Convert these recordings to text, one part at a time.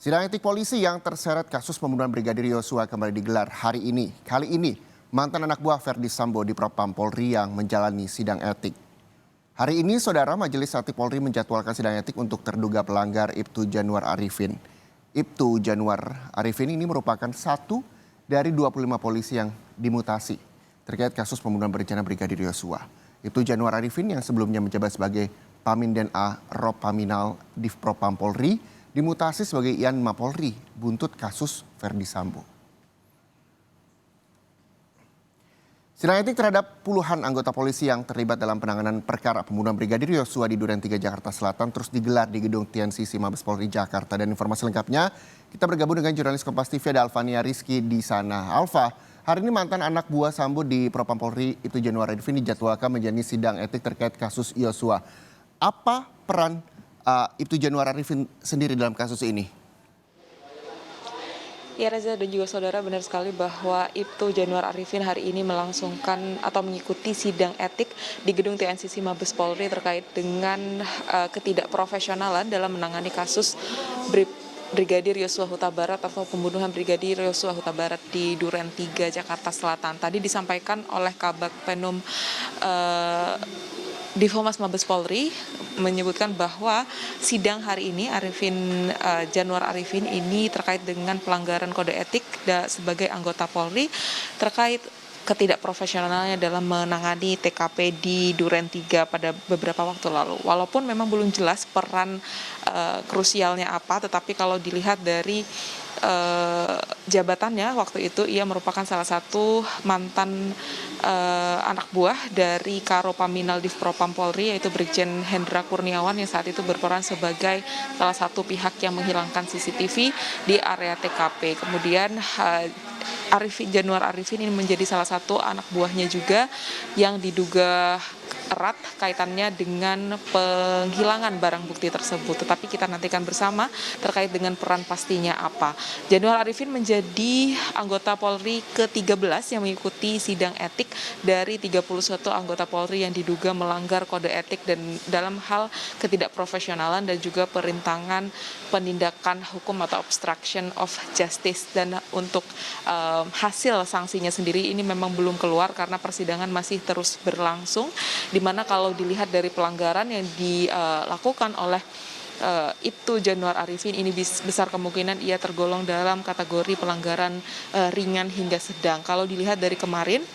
Sidang etik polisi yang terseret kasus pembunuhan Brigadir Yosua kembali digelar hari ini. Kali ini, mantan anak buah Verdi Sambo di Propam Polri yang menjalani sidang etik. Hari ini, Saudara, Majelis Etik Polri menjadwalkan sidang etik untuk terduga pelanggar Ibtu Januar Arifin. Ibtu Januar Arifin ini merupakan satu dari 25 polisi yang dimutasi terkait kasus pembunuhan berencana Brigadir Yosua. Ibtu Januar Arifin yang sebelumnya menjabat sebagai Paminden A Ropaminal Div Propam Polri dimutasi sebagai Ian Mapolri buntut kasus Verdi Sambo. Sidang etik terhadap puluhan anggota polisi yang terlibat dalam penanganan perkara pembunuhan Brigadir Yosua di Duren 3 Jakarta Selatan terus digelar di gedung TNCC Mabes Polri Jakarta. Dan informasi lengkapnya kita bergabung dengan jurnalis Kompas TV ada Alvania Rizky di sana. Alva, hari ini mantan anak buah Sambo di Propam Polri Ibtu Januar Arifin dijadwalkan menjalani sidang etik terkait kasus Yosua. Apa peran Ibtu Januar Arifin sendiri dalam kasus ini? Ya Reza dan juga saudara, benar sekali bahwa Ibtu Januar Arifin hari ini melangsungkan atau mengikuti sidang etik di gedung TNCC Mabes Polri terkait dengan ketidakprofesionalan dalam menangani kasus Brigadir Yosua Huta Barat atau pembunuhan Brigadir Yosua Huta Barat di Duren 3 Jakarta Selatan. Tadi disampaikan oleh Kabag Penum Divhumas Mabes Polri menyebutkan bahwa sidang hari ini Januar Arifin ini terkait dengan pelanggaran kode etik sebagai anggota Polri terkait ketidakprofesionalnya dalam menangani TKP di Duren 3 pada beberapa waktu lalu. Walaupun memang belum jelas peran krusialnya apa, tetapi kalau dilihat dari jabatannya waktu itu ia merupakan salah satu mantan anak buah dari Karo Paminal Div Propam Polri yaitu Brigjen Hendra Kurniawan yang saat itu berperan sebagai salah satu pihak yang menghilangkan CCTV di area TKP. Kemudian Januar Arifin ini menjadi salah satu anak buahnya juga yang diduga erat kaitannya dengan penghilangan barang bukti tersebut. Tetapi kita nantikan bersama terkait dengan peran pastinya apa. Januar Arifin menjadi anggota Polri ke-13 yang mengikuti sidang etik dari 31 anggota Polri yang diduga melanggar kode etik dan dalam hal ketidakprofesionalan dan juga perintangan penindakan hukum atau obstruction of justice. Dan untuk hasil sanksinya sendiri ini memang belum keluar karena persidangan masih terus berlangsung, di mana kalau dilihat dari pelanggaran yang dilakukan oleh Ibtu Januar Arifin ini besar kemungkinan ia tergolong dalam kategori pelanggaran ringan hingga sedang. Kalau dilihat dari kemarin,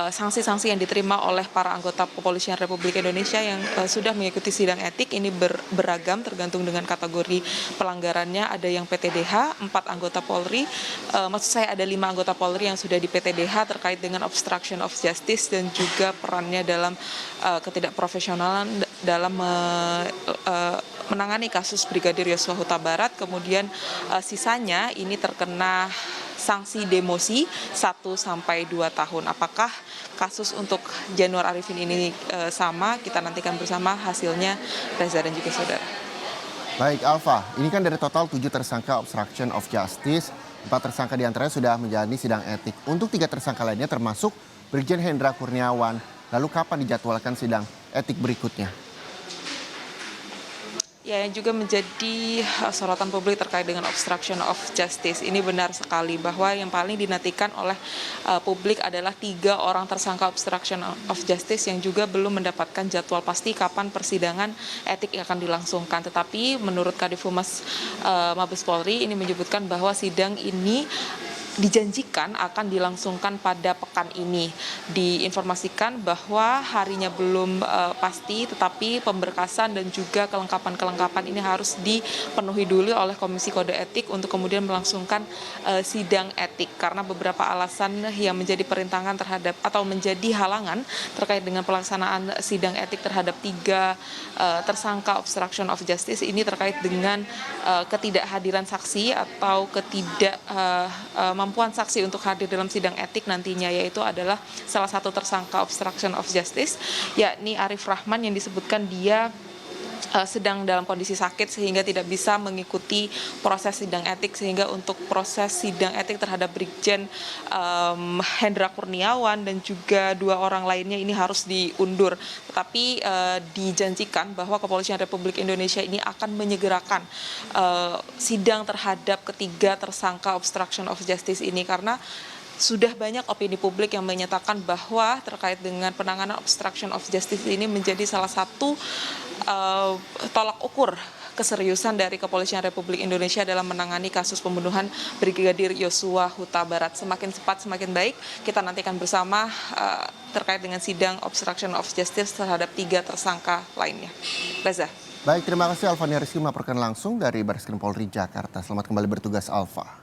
sanksi-sanksi yang diterima oleh para anggota Kepolisian Republik Indonesia yang sudah mengikuti sidang etik ini beragam tergantung dengan kategori pelanggarannya. Ada yang PTDH, 4 anggota Polri, maksud saya ada 5 anggota Polri yang sudah di PTDH terkait dengan obstruction of justice dan juga perannya dalam ketidakprofesionalan dalam menangani kasus Brigadir Yosua Huta Barat. Kemudian sisanya ini terkena sanksi demosi 1 sampai 2 tahun. Apakah kasus untuk Januar Arifin ini sama? Kita nantikan bersama hasilnya, Reza dan juga saudara. Baik, Alfa, ini kan dari total 7 tersangka obstruction of justice, 4 tersangka diantaranya sudah menjalani sidang etik. Untuk 3 tersangka lainnya termasuk Brigjen Hendra Kurniawan. Lalu kapan dijadwalkan sidang etik berikutnya? Ya, yang juga menjadi sorotan publik terkait dengan obstruction of justice. Ini benar sekali bahwa yang paling dinantikan oleh publik adalah 3 orang tersangka obstruction of justice yang juga belum mendapatkan jadwal pasti kapan persidangan etik akan dilangsungkan. Tetapi menurut Kadif Humas Mabes Polri ini menyebutkan bahwa sidang ini dijanjikan akan dilangsungkan pada pekan ini. Diinformasikan bahwa harinya belum pasti, tetapi pemberkasan dan juga kelengkapan-kelengkapan ini harus dipenuhi dulu oleh Komisi Kode Etik untuk kemudian melangsungkan sidang etik. Karena beberapa alasan yang menjadi perintangan terhadap atau menjadi halangan terkait dengan pelaksanaan sidang etik terhadap 3 tersangka obstruction of justice ini terkait dengan ketidakhadiran saksi atau kemampuan saksi untuk hadir dalam sidang etik nantinya, yaitu adalah salah satu tersangka obstruction of justice yakni Arif Rahman yang disebutkan dia sedang dalam kondisi sakit sehingga tidak bisa mengikuti proses sidang etik, sehingga untuk proses sidang etik terhadap Brigjen Hendra Kurniawan dan juga 2 orang lainnya ini harus diundur. Tetapi dijanjikan bahwa Kepolisian Republik Indonesia ini akan menyegerakan sidang terhadap ketiga tersangka obstruction of justice ini, karena sudah banyak opini publik yang menyatakan bahwa terkait dengan penanganan obstruction of justice ini menjadi salah satu tolak ukur keseriusan dari Kepolisian Republik Indonesia dalam menangani kasus pembunuhan Brigadir Yosua Huta Barat. Semakin cepat semakin baik. Kita nantikan bersama terkait dengan sidang obstruction of justice terhadap 3 tersangka lainnya. Reza. Baik, terima kasih Alfania Rizky melaporkan langsung dari Barreskrim Polri Jakarta. Selamat kembali bertugas Alfa.